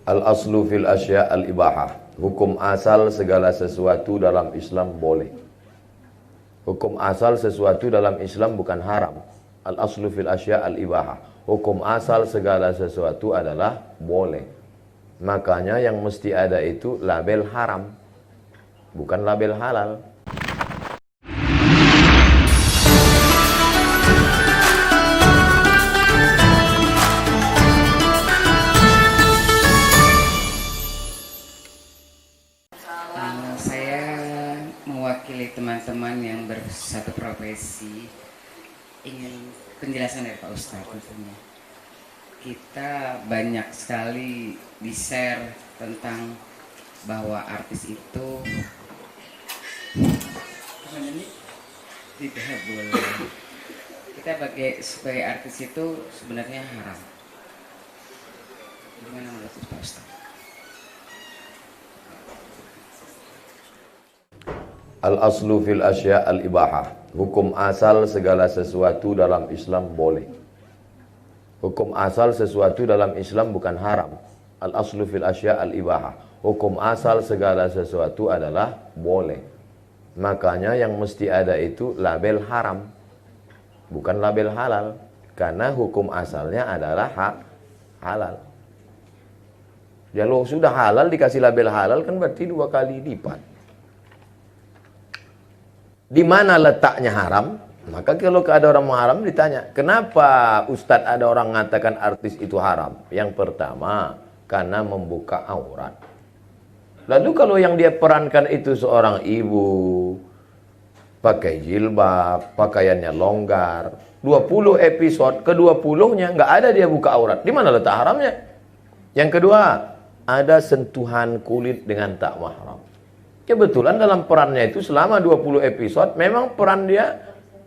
Al-aslu fil asya' al-ibahah. Hukum asal segala sesuatu dalam Islam boleh. Hukum asal sesuatu dalam Islam bukan haram. Al-aslu fil asya' al-ibahah. Hukum asal segala sesuatu adalah boleh. Makanya yang mesti ada itu label haram, bukan label halal. Saya mewakili teman-teman yang bersatu profesi, ingin penjelasan dari Pak Ustadz tentunya. Kita banyak sekali di-share tentang bahwa artis itu tidak boleh. Kita sebagai artis itu sebenarnya haram. Gimana menurut Pak Ustadz? Al-aslu fil asya' al-ibahah. Hukum asal segala sesuatu dalam Islam boleh. Hukum asal sesuatu dalam Islam bukan haram. Al-aslu fil asya' al-ibahah. Hukum asal segala sesuatu adalah boleh. Makanya yang mesti ada itu label haram, bukan label halal. Karena hukum asalnya adalah halal. Kalau sudah halal dikasih label halal kan berarti 2 kali lipat. Di mana letaknya haram? Maka kalau ada orang haram ditanya, kenapa Ustadz ada orang mengatakan artis itu haram? Yang pertama, karena membuka aurat. Lalu kalau yang dia perankan itu seorang ibu, pakai jilbab, pakaiannya longgar, 20 episode, ke-20-nya nggak ada dia buka aurat. Di mana letak haramnya? Yang kedua, ada sentuhan kulit dengan tak mahram. Kebetulan dalam perannya itu selama 20 episode memang peran dia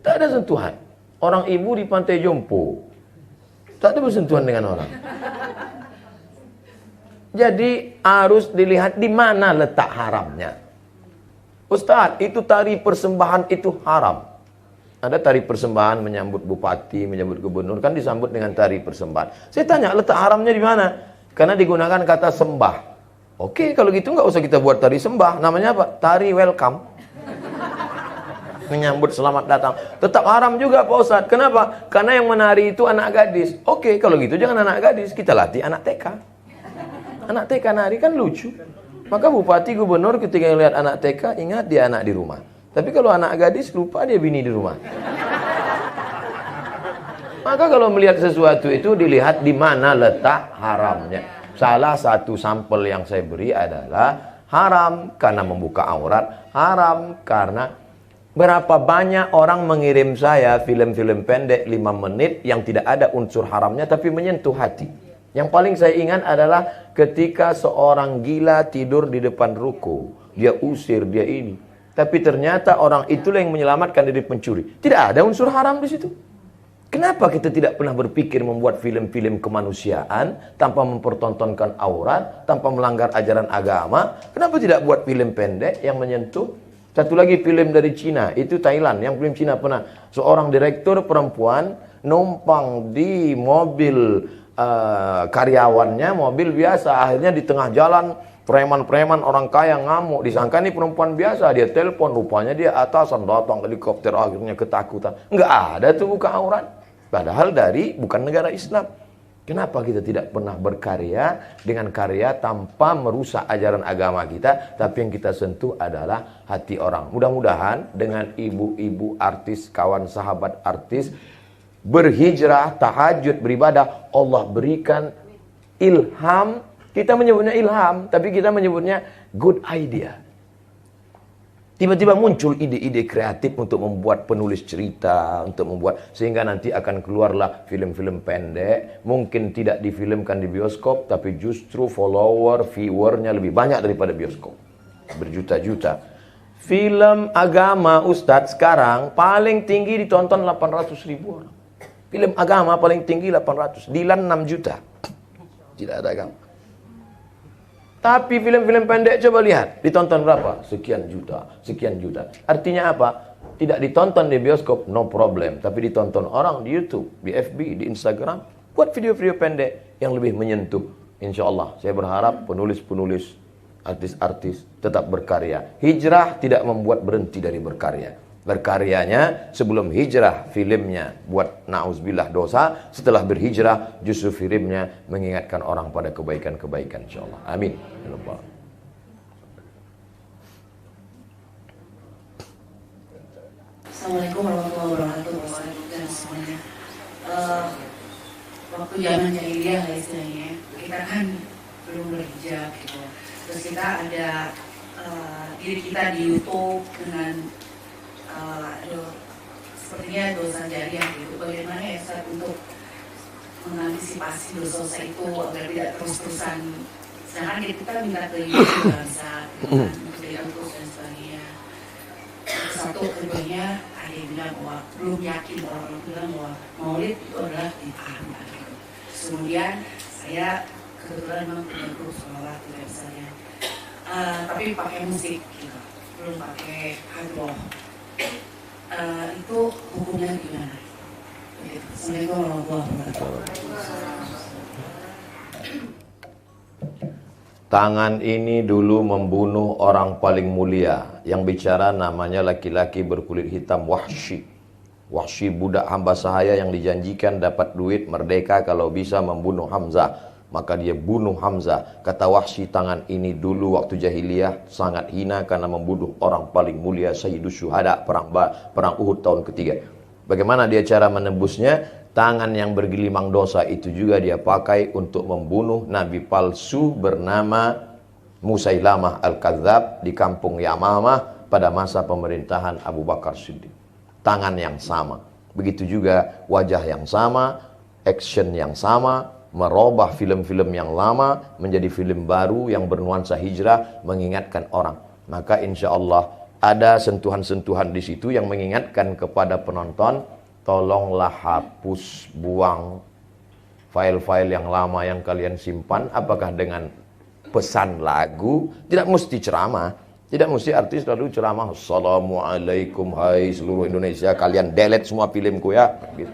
tak ada sentuhan. Orang ibu di Pantai Jompo tak ada bersentuhan dengan orang. Jadi harus dilihat di mana letak haramnya. Ustadz, itu tari persembahan itu haram. Ada tari persembahan menyambut bupati, menyambut gubernur, kan disambut dengan tari persembahan. Saya tanya letak haramnya di mana? Karena digunakan kata sembah. Oke, kalau gitu nggak usah kita buat tari sembah. Namanya apa? Tari welcome. Menyambut selamat datang. Tetap haram juga Pak Ustadz. Kenapa? Karena yang menari itu anak gadis. Oke, kalau gitu jangan anak gadis. Kita latih anak TK. Anak TK nari kan lucu. Maka bupati, gubernur ketika lihat anak TK, ingat dia anak di rumah. Tapi kalau anak gadis, lupa dia bini di rumah. Maka kalau melihat sesuatu itu dilihat di mana letak haramnya. Salah satu sampel yang saya beri adalah haram karena membuka aurat, haram karena berapa banyak orang mengirim saya film-film pendek 5 menit yang tidak ada unsur haramnya tapi menyentuh hati. Yang paling saya ingat adalah ketika seorang gila tidur di depan ruko, dia usir, dia ini. Tapi ternyata orang itulah yang menyelamatkan dari pencuri. Tidak ada unsur haram di situ. Kenapa kita tidak pernah berpikir membuat film-film kemanusiaan tanpa mempertontonkan aurat, tanpa melanggar ajaran agama? Kenapa tidak buat film pendek yang menyentuh? Satu lagi film dari Cina, itu Thailand, yang film Cina pernah. Seorang direktur perempuan numpang di mobil karyawannya, mobil biasa. Akhirnya di tengah jalan, preman-preman orang kaya ngamuk. Disangka ini perempuan biasa, dia telepon, rupanya dia atasan, datang helikopter, akhirnya ketakutan. Enggak ada tuh buka aurat. Padahal bukan negara Islam. Kenapa kita tidak pernah berkarya dengan karya tanpa merusak ajaran agama kita, tapi yang kita sentuh adalah hati orang. Mudah-mudahan dengan ibu-ibu artis, kawan sahabat artis, berhijrah, tahajud, beribadah, Allah berikan ilham. Kita menyebutnya ilham, tapi kita menyebutnya good idea. Tiba-tiba muncul ide-ide kreatif untuk membuat penulis cerita, untuk membuat, sehingga nanti akan keluarlah film-film pendek. Mungkin tidak difilmkan di bioskop, tapi justru follower, viewernya lebih banyak daripada bioskop. Berjuta-juta. Film agama Ustadz sekarang paling tinggi ditonton 800.000 orang. Film agama paling tinggi 800. Dilan 6 juta. Tidak ada agama. Tapi film-film pendek coba lihat, ditonton berapa? Sekian juta, sekian juta. Artinya apa? Tidak ditonton di bioskop, no problem. Tapi ditonton orang di YouTube, di FB, di Instagram. Buat video-video pendek yang lebih menyentuh. Insya Allah, saya berharap penulis-penulis, artis-artis tetap berkarya. Hijrah tidak membuat berhenti dari berkarya. Berkaryanya sebelum hijrah, filmnya buat na'udzubillah dosa. Setelah berhijrah, justru filmnya mengingatkan orang pada kebaikan-kebaikan. Insya Allah. Amin. Ya Rabbal. Assalamualaikum warahmatullahi wabarakatuh. Waalaikumsalam semuanya. Waktu zaman jahiliyah lah istilahnya, kita kan belum berhijab gitu. Terus kita ada diri kita di YouTube dengan sepertinya dosa jariah gitu. Bagaimana ya Ustaz untuk mengantisipasi dosa itu agar tidak terus-terusan? Sedangkan kita minta ke YouTube nggak bisa, tidak terus dan sebagainya. Satu keduanya ada yang bilang bahwa belum yakin, orang bilang bahwa maulid itu adalah dipahami gitu. Kemudian saya kebetulan memang punya grup sholawat tidak misalnya, tapi pakai musik gitu, belum pakai hadroh. Itu hukumnya gimana? Assalamualaikum warahmatullahi wabarakatuh. Tangan ini dulu membunuh orang paling mulia. Yang bicara namanya laki-laki berkulit hitam, Wahsy. Wahsy budak hamba sahaya yang dijanjikan dapat duit merdeka kalau bisa membunuh Hamzah. Maka dia bunuh Hamzah. Kata Wahsy, tangan ini dulu waktu jahiliyah sangat hina karena membunuh orang paling mulia, Sayyidus Syuhada, perang Uhud tahun ketiga. Bagaimana dia cara menembusnya? Tangan yang bergelimang dosa itu juga dia pakai untuk membunuh nabi palsu bernama Musailamah Al-Kadzab di kampung Yamamah pada masa pemerintahan Abu Bakar Siddiq. Tangan yang sama. Begitu juga wajah yang sama, action yang sama, merubah film-film yang lama menjadi film baru yang bernuansa hijrah, mengingatkan orang. Maka insya Allah ada sentuhan-sentuhan di situ yang mengingatkan kepada penonton, tolonglah hapus, buang file-file yang lama yang kalian simpan. Apakah dengan pesan lagu? Tidak mesti ceramah, tidak mesti artis lalu ceramah, Assalamualaikum hai seluruh Indonesia, kalian delete semua filmku ya gitu.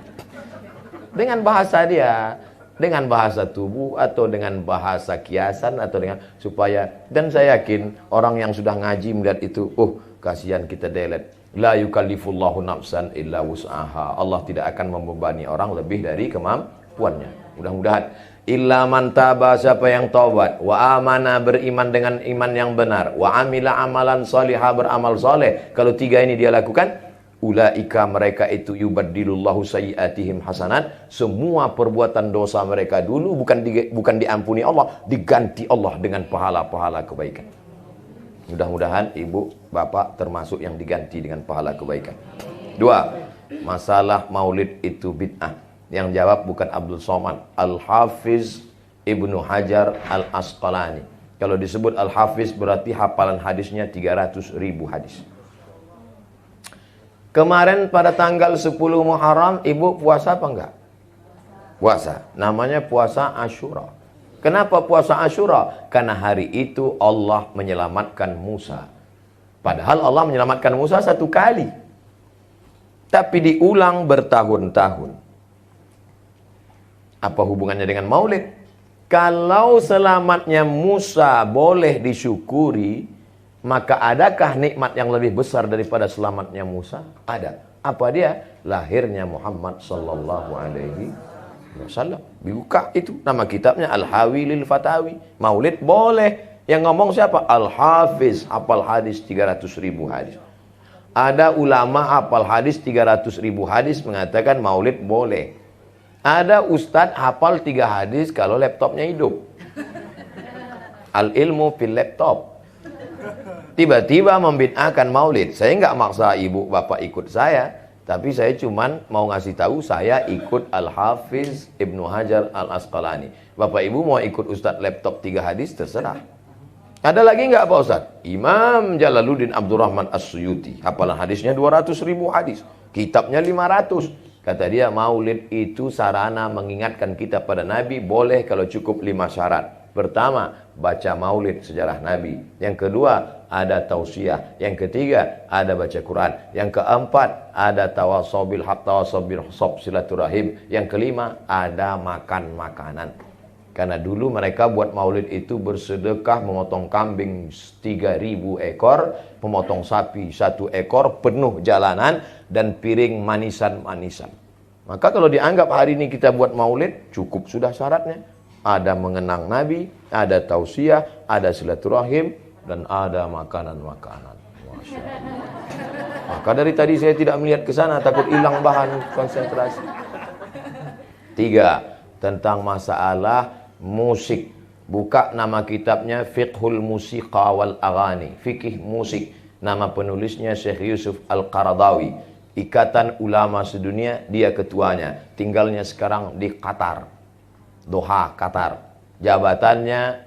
Dengan bahasa dia, dengan bahasa tubuh atau dengan bahasa kiasan atau dengan supaya, dan saya yakin orang yang sudah ngaji melihat itu, kasihan kita delete. La yukallifullahu nafsan illa wus'aha. Allah tidak akan membebani orang lebih dari kemampuannya. Mudah-mudahan illa man taba, siapa yang taubat, wa amana, beriman dengan iman yang benar, wa amila amalan salihah, beramal saleh. Kalau tiga ini dia lakukan, ulaika, mereka itu yubaddilullahu sayyiatihim hasanat. Semua perbuatan dosa mereka dulu bukan diampuni Allah, diganti Allah dengan pahala-pahala kebaikan. Mudah-mudahan ibu, bapak termasuk yang diganti dengan pahala kebaikan. Dua, masalah maulid itu bid'ah. Yang jawab bukan Abdul Somad, Al-Hafiz Ibnu Hajar Al-Asqalani. Kalau disebut Al-Hafiz berarti hafalan hadisnya 300.000 hadis. Kemarin pada tanggal 10 Muharram, ibu puasa apa enggak? Puasa. Namanya puasa Asyura. Kenapa puasa Asyura? Karena hari itu Allah menyelamatkan Musa. Padahal Allah menyelamatkan Musa satu kali, tapi diulang bertahun-tahun. Apa hubungannya dengan maulid? Kalau selamatnya Musa boleh disyukuri, maka adakah nikmat yang lebih besar daripada selamatnya Musa? Ada. Apa dia? Lahirnya Muhammad sallallahu alaihi wasallam. Buka itu nama kitabnya Al-Hawi lil Fatawi. Maulid boleh. Yang ngomong siapa? Al-Hafiz, hafal hadis 300.000 hadis. Ada ulama hafal hadis 300.000 hadis mengatakan maulid boleh. Ada ustadz hafal 3 hadis kalau laptopnya hidup. Al-ilmu fil laptop. Tiba-tiba membid'ahkan maulid. Saya nggak maksa ibu bapak ikut saya, tapi saya cuman mau ngasih tahu saya ikut Al-Hafiz Ibnu Hajar Al-Asqalani. Bapak ibu mau ikut ustadz laptop 3 hadis terserah. Ada lagi nggak Pak Ustadz? Imam Jalaluddin Abdurrahman As-Suyuti, hafalan hadisnya 200.000 hadis, kitabnya 500. Kata dia maulid itu sarana mengingatkan kita pada Nabi, boleh kalau cukup 5 syarat. Pertama, baca maulid sejarah Nabi. Yang kedua, ada tausiah. Yang ketiga, ada baca Quran. Yang keempat, ada tawasobil haq, tawasobil sob, silaturahim. Yang kelima, ada makan makanan. Karena dulu mereka buat maulid itu bersedekah memotong kambing 3.000 ekor, memotong sapi 1 ekor, penuh jalanan, dan piring manisan-manisan. Maka kalau dianggap hari ini kita buat maulid, cukup sudah syaratnya. Ada mengenang Nabi, ada tausiah, ada silaturahim, dan ada makanan-makanan. Masya Allah. Maka dari tadi saya tidak melihat ke sana, takut hilang bahan konsentrasi. 3. Tentang masalah musik. Buka nama kitabnya Fiqhul Musiqa wal Aghani, fikih musik. Nama penulisnya Syekh Yusuf Al-Qaradawi. Ikatan Ulama Sedunia, dia ketuanya. Tinggalnya sekarang di Qatar, Doha, Qatar. Jabatannya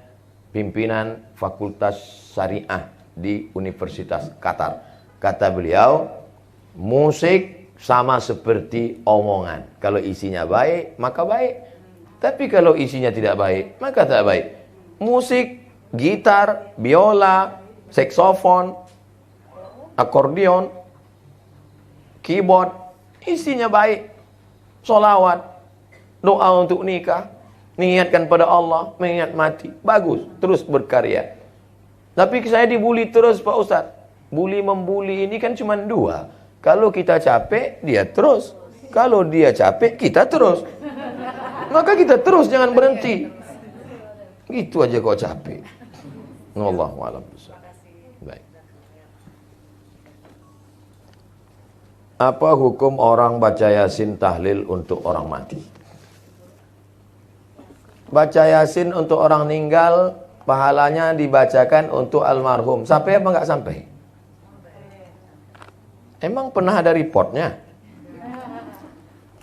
pimpinan Fakultas Syariah di Universitas Qatar. Kata beliau, musik sama seperti omongan. Kalau isinya baik, maka baik. Tapi kalau isinya tidak baik, maka tak baik. Musik, gitar, biola, saksofon, akordeon, keyboard, isinya baik. Solawat, doa untuk nikah, niatkan pada Allah, mengingat mati. Bagus, terus berkarya. Tapi saya dibully terus Pak Ustadz. Bully membuli ini kan cuma 2. Kalau kita capek, dia terus. Kalau dia capek, kita terus. Maka kita terus, jangan berhenti. Gitu aja kok capek. Wallahu a'lam bishawab. Baik. Apa hukum orang baca Yasin tahlil untuk orang mati? Baca Yasin untuk orang meninggal, pahalanya dibacakan untuk almarhum. Sampai apa enggak sampai? Emang pernah ada reportnya?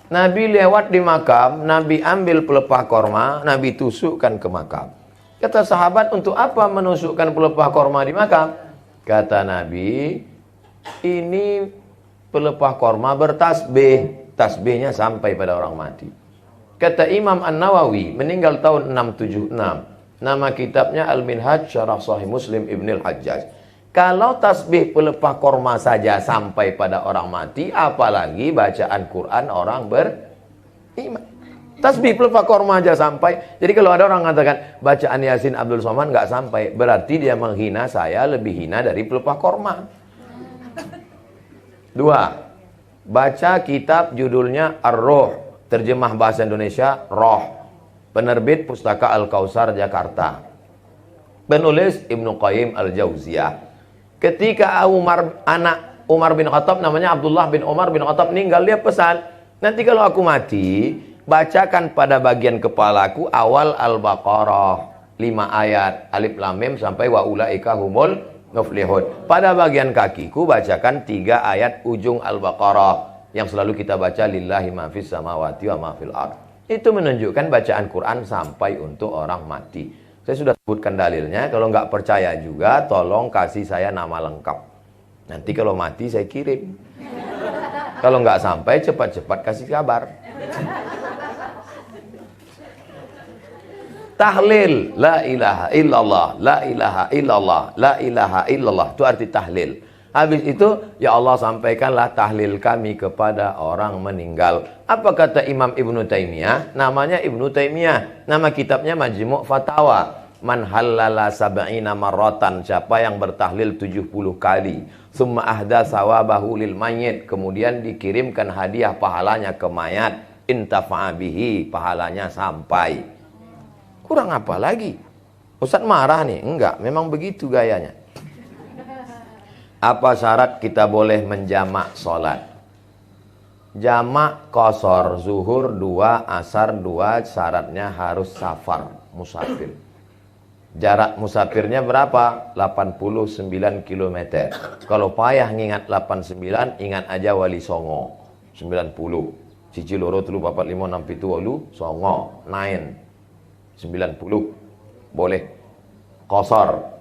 Nabi lewat di makam, Nabi ambil pelepah korma, Nabi tusukkan ke makam. Kata sahabat, untuk apa menusukkan pelepah korma di makam? Kata Nabi, ini pelepah korma bertasbih. Tasbihnya sampai pada orang mati. Kata Imam An-Nawawi, meninggal tahun 676. Nama kitabnya Al-Minhaj Syarah Sahih Muslim Ibnul Hajjaj. Kalau tasbih pelepah korma saja sampai pada orang mati, apalagi bacaan Quran orang beriman. Tasbih pelepah korma aja sampai. Jadi kalau ada orang mengatakan bacaan Yasin Abdul Somad nggak sampai, berarti dia menghina saya lebih hina dari pelepah korma. 2. Baca kitab judulnya Ar-Ruh, terjemah bahasa Indonesia Roh, penerbit Pustaka Al-Kausar Jakarta, penulis Ibnu Qayyim Al-Jauziyah. Ketika anak Umar bin Khattab, namanya Abdullah bin Umar bin Khattab, meninggal, dia pesan, nanti kalau aku mati, bacakan pada bagian kepalaku awal Al-Baqarah 5 ayat, alif lam mim sampai wa ulaika humul muflihun. Pada bagian kakiku bacakan 3 ayat ujung Al-Baqarah yang selalu kita baca, lillahi ma fis samawati wa ma fil ard. Itu menunjukkan bacaan Quran sampai untuk orang mati. Saya sudah sebutkan dalilnya. Kalau nggak percaya juga, tolong kasih saya nama lengkap. Nanti kalau mati saya kirim. Kalau nggak sampai, cepat-cepat kasih kabar. Tahlil, la ilaha illallah, la ilaha illallah, la ilaha illallah. Itu arti tahlil. Habis itu, ya Allah sampaikanlah tahlil kami kepada orang meninggal. Apa kata Imam Ibnu Taimiyah? Namanya Ibnu Taimiyah. Nama kitabnya Majmu' Fatawa. Man halala sab'ina marratan. Siapa yang bertahlil 70 kali. Summa ahda sawabahu lil mayyit. Kemudian dikirimkan hadiah pahalanya ke mayat. Intafa'a bihi. Pahalanya sampai. Kurang apa lagi? Ustaz marah nih? Enggak, memang begitu gayanya. Apa syarat kita boleh menjamak sholat? Jamak qashar, zuhur 2, asar 2, syaratnya harus safar, musafir. Jarak musafirnya berapa? 89 km. Kalau payah ngingat 89, ingat aja Wali Songo 90. Cici loro telu papat 5 6 7 8 Songo 9 90. Boleh qashar.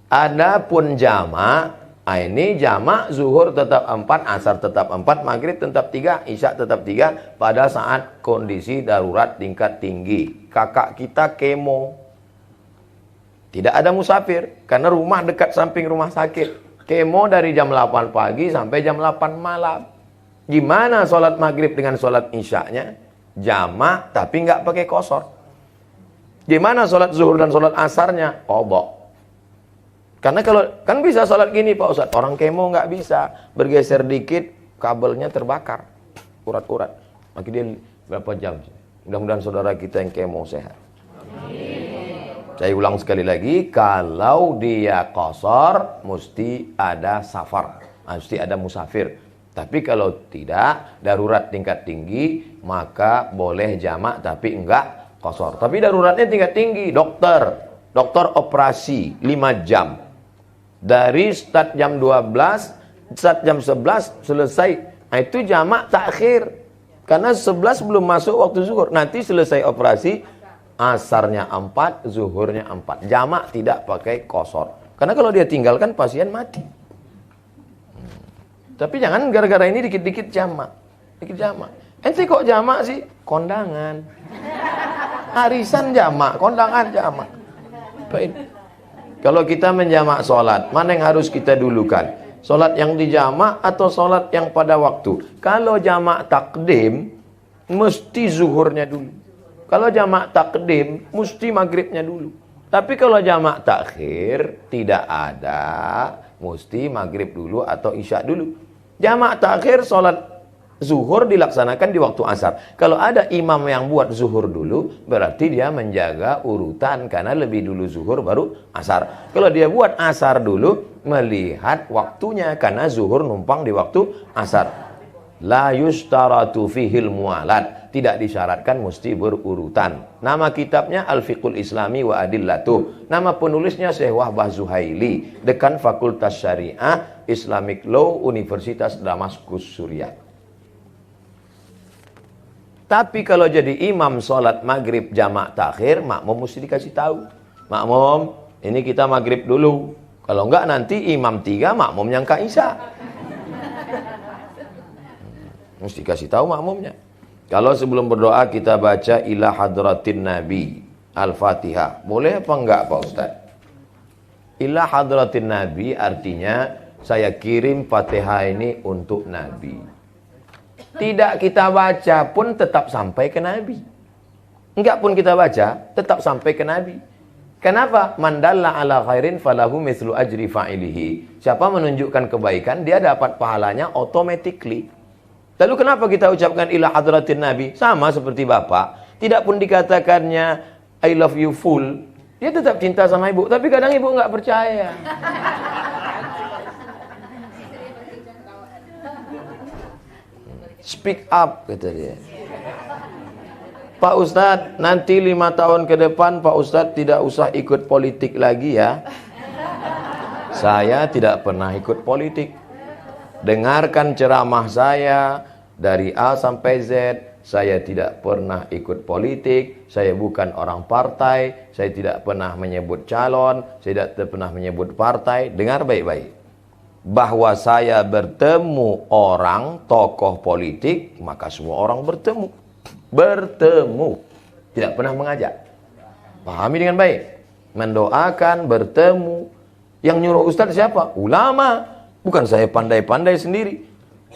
Adapun jamak, ini jamak zuhur tetap 4, asar tetap 4, maghrib tetap 3, isya tetap 3 pada saat kondisi darurat tingkat tinggi. Kakak kita kemo. Tidak ada musafir karena rumah dekat samping rumah sakit. Kemo dari jam 8 pagi sampai jam 8 malam. Gimana sholat maghrib dengan sholat isyaknya? Jamak tapi nggak pakai qashar. Gimana sholat zuhur dan sholat asarnya? Qadha. Karena kalau kan bisa sholat gini Pak Ustadz, orang kemo nggak bisa, bergeser dikit kabelnya terbakar, urat-urat. Maka dia berapa jam? Mudah-mudahan saudara kita yang kemo sehat. Saya ulang sekali lagi, kalau dia qashar mesti ada safar, mesti ada musafir. Tapi kalau tidak, darurat tingkat tinggi, maka boleh jamak tapi enggak qashar. Tapi daruratnya tingkat tinggi, dokter operasi 5 jam. Dari start jam 12, start jam 11 selesai. Nah, itu jamak takhir. Karena 11 belum masuk waktu zuhur. Nanti selesai operasi, asarnya 4, zuhurnya 4. Jamak tidak pakai qashar. Karena kalau dia tinggalkan pasien mati. Tapi jangan gara-gara ini dikit-dikit jamak. Dikit jamak. Ente kok jamak sih? Kondangan. Arisan jamak, kondangan jamak. Baik. Kalau kita menjamak sholat, mana yang harus kita dulukan? Sholat yang dijamak atau sholat yang pada waktu? Kalau jamak takdim, mesti zuhurnya dulu. Kalau jamak takdim, mesti maghribnya dulu. Tapi kalau jamak takhir, tidak ada, mesti maghrib dulu atau isya dulu. Jamak takhir, sholat zuhur dilaksanakan di waktu asar. Kalau ada imam yang buat zuhur dulu, berarti dia menjaga urutan, karena lebih dulu zuhur baru asar. Kalau dia buat asar dulu, melihat waktunya, karena zuhur numpang di waktu asar. La yustaratu fihil mualat, tidak disyaratkan mesti berurutan. Nama kitabnya Al-Fiqhul Islami wa Adillatuh. Nama penulisnya Syekh Wahbah Zuhaili, Dekan Fakultas Syariah Islamic Law Universitas Damaskus, Suriah. Tapi kalau jadi imam sholat maghrib jamak takhir, makmum mesti dikasih tahu. Makmum, ini kita maghrib dulu. Kalau enggak nanti imam 3, makmum yang isya. Mesti kasih tahu makmumnya. Kalau sebelum berdoa kita baca ila hadratin Nabi Al-Fatihah. Boleh apa enggak Pak Ustaz? Ila hadratin Nabi artinya saya kirim Fatihah ini untuk Nabi. Tidak kita baca pun tetap sampai ke Nabi. Enggak pun kita baca, tetap sampai ke Nabi. Kenapa? Mandalla ala khairin falahu mislu ajri fa'ilihi. Siapa menunjukkan kebaikan, dia dapat pahalanya automatically. Lalu kenapa kita ucapkan ila hadratin Nabi? Sama seperti Bapak. Tidak pun dikatakannya I love you full. Dia tetap cinta sama ibu. Tapi kadang ibu nggak percaya. Speak up, kata dia. Pak Ustadz, nanti 5 tahun ke depan Pak Ustadz tidak usah ikut politik lagi ya. Saya tidak pernah ikut politik. Dengarkan ceramah saya dari A sampai Z. Saya tidak pernah ikut politik. Saya bukan orang partai. Saya tidak pernah menyebut calon. Saya tidak pernah menyebut partai. Dengar baik-baik. Bahwa saya bertemu orang, tokoh politik, maka semua orang bertemu. Bertemu. Tidak pernah mengajak. Pahami dengan baik. Mendoakan, bertemu. Yang nyuruh Ustadz siapa? Ulama. Bukan saya pandai-pandai sendiri.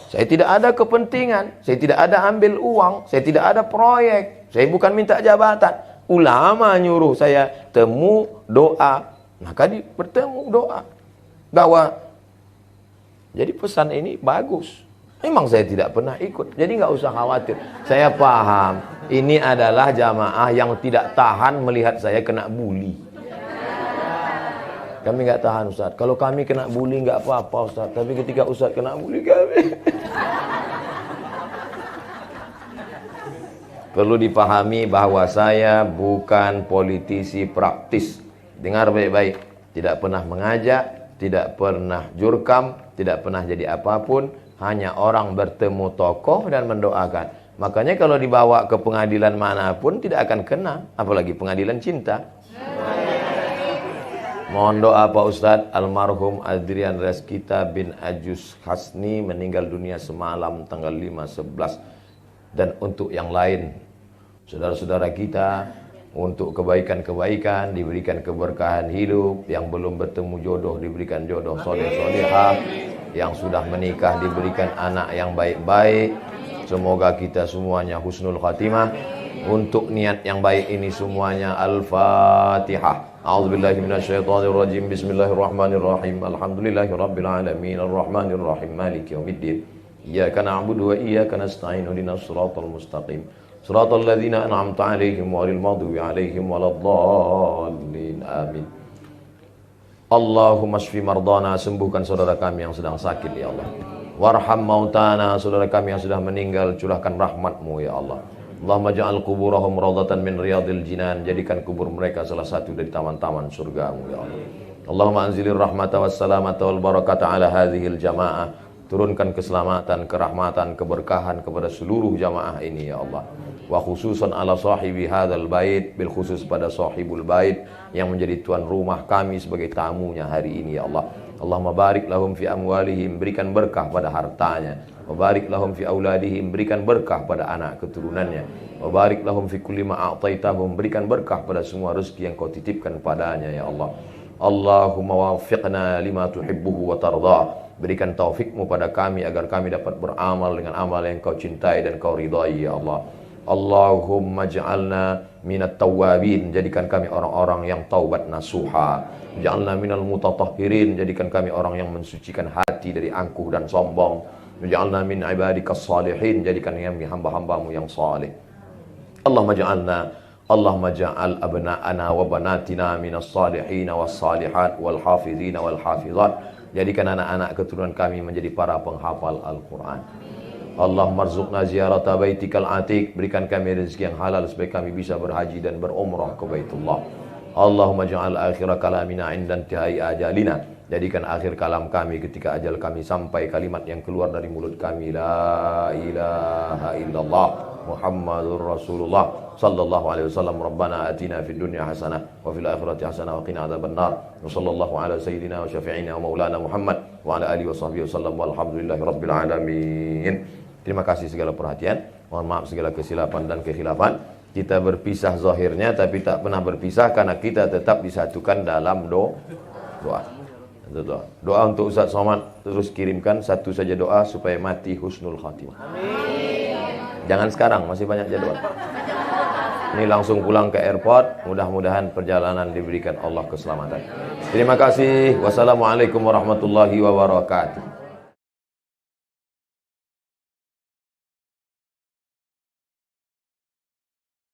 Saya tidak ada kepentingan. Saya tidak ada ambil uang. Saya tidak ada proyek. Saya bukan minta jabatan. Ulama nyuruh saya temu, doa. Maka bertemu, doa. Bahwa jadi pesan ini bagus. Memang saya tidak pernah ikut. Jadi nggak usah khawatir. Saya paham. Ini adalah jamaah yang tidak tahan melihat saya kena bully. Kami nggak tahan Ustaz. Kalau kami kena bully nggak apa-apa Ustaz. Tapi ketika Ustaz kena bully kami. Perlu dipahami bahwa saya bukan politisi praktis. Dengar baik-baik. Tidak pernah mengajak, tidak pernah jurkam, tidak pernah jadi apapun. Hanya orang bertemu tokoh dan mendoakan. Makanya kalau dibawa ke pengadilan manapun tidak akan kena. Apalagi pengadilan cinta. Mohon doa Pak Ustadz, almarhum Adrian Reskita bin Ajus Hasni meninggal dunia semalam tanggal 5/11. Dan untuk yang lain, saudara-saudara kita, untuk kebaikan-kebaikan, diberikan keberkahan hidup, yang belum bertemu jodoh, diberikan jodoh soleh-solehah, yang sudah menikah, diberikan anak yang baik-baik. Semoga kita semuanya husnul khatimah. Untuk niat yang baik ini semuanya, Al-Fatihah. A'udzubillahi minasyaitonirrajim. Bismillahirrahmanirrahim. Alhamdulillahirabbil alamin. Arrahmanirrahim. Maliki yaumiddin. Iyyaka na'budu wa iyyaka nasta'in. Ihdinas siratal mustaqim. Siratal ladzina an'amta 'alaihim ghairil maghdubi 'alaihim waladdallin. Amin. Allahumma shfi mardana, sembuhkan saudara kami yang sedang sakit ya Allah. Warham mautana, saudara kami yang sudah meninggal, curahkan rahmatmu ya Allah. Allahumma ja'al kuburahum rawdatan min riyadil jinan, jadikan kubur mereka salah satu dari taman-taman surgamu ya Allah. Allahumma anzilir rahmata wassalamata wal barakata ala hadhil jamaah, turunkan keselamatan, kerahmatan, keberkahan kepada seluruh jamaah ini ya Allah. Wa khususan ala sahibi hadzal bait, bil khusus pada sahibul bait yang menjadi tuan rumah kami sebagai tamunya hari ini ya Allah. Allahumma barik lahum fi amwalihim, berikan berkah pada hartanya. Wa barik lahum fi auladihim, berikan berkah pada anak keturunannya. Wa barik lahum fi kulli ma a'taitahum, berikan berkah pada semua rezeki yang kau titipkan padanya ya Allah. Allahumma waffiqna lima tuhibbuhu wa tarda, berikan taufikmu pada kami agar kami dapat beramal dengan amal yang kau cintai dan kau ridai ya Allah. Allahumma ja'alna minat tawwabin, jadikan kami orang-orang yang taubat nasuha. Ja'alna minal mutatahhirin, jadikan kami orang yang mensucikan hati dari angkuh dan sombong. Ja'alna min ibadikas salihin, jadikan kami hamba-hambamu yang saleh. Allahumma ja'al abna'ana wa banatina minas salihin was salihat wal hafizina wal hafizat, jadikan anak-anak keturunan kami menjadi para penghafal Al-Quran. Allahumma rzuqna ziyarata baitikal atiq, berikan kami rezeki yang halal supaya kami bisa berhaji dan berumrah ke Baitullah. Allahumma ja'al akhira kalamina inda intihai ajalina, jadikan akhir kalam kami ketika ajal kami sampai kalimat yang keluar dari mulut kami, la ilaha illallah Muhammadur Rasulullah sallallahu alaihi wasallam. Rabbana atina fid dunya hasanah wa fil akhirati hasanah wa qina adzabannar. Wa sallallahu ala sayyidina wa syafi'ina wa maulana Muhammad wa ala alihi wa sahbihi wasallam walhamdulillahi rabbil alamin. Terima kasih segala perhatian. Mohon maaf segala kesilapan dan kekhilafan. Kita berpisah zahirnya tapi tak pernah berpisah karena kita tetap disatukan dalam doa. Doa untuk Ustaz Somad, terus kirimkan satu saja doa supaya mati husnul khatimah. Jangan sekarang, masih banyak jadwal. Ini langsung pulang ke airport. Mudah-mudahan perjalanan diberikan Allah keselamatan. Terima kasih. Wassalamualaikum warahmatullahi wabarakatuh.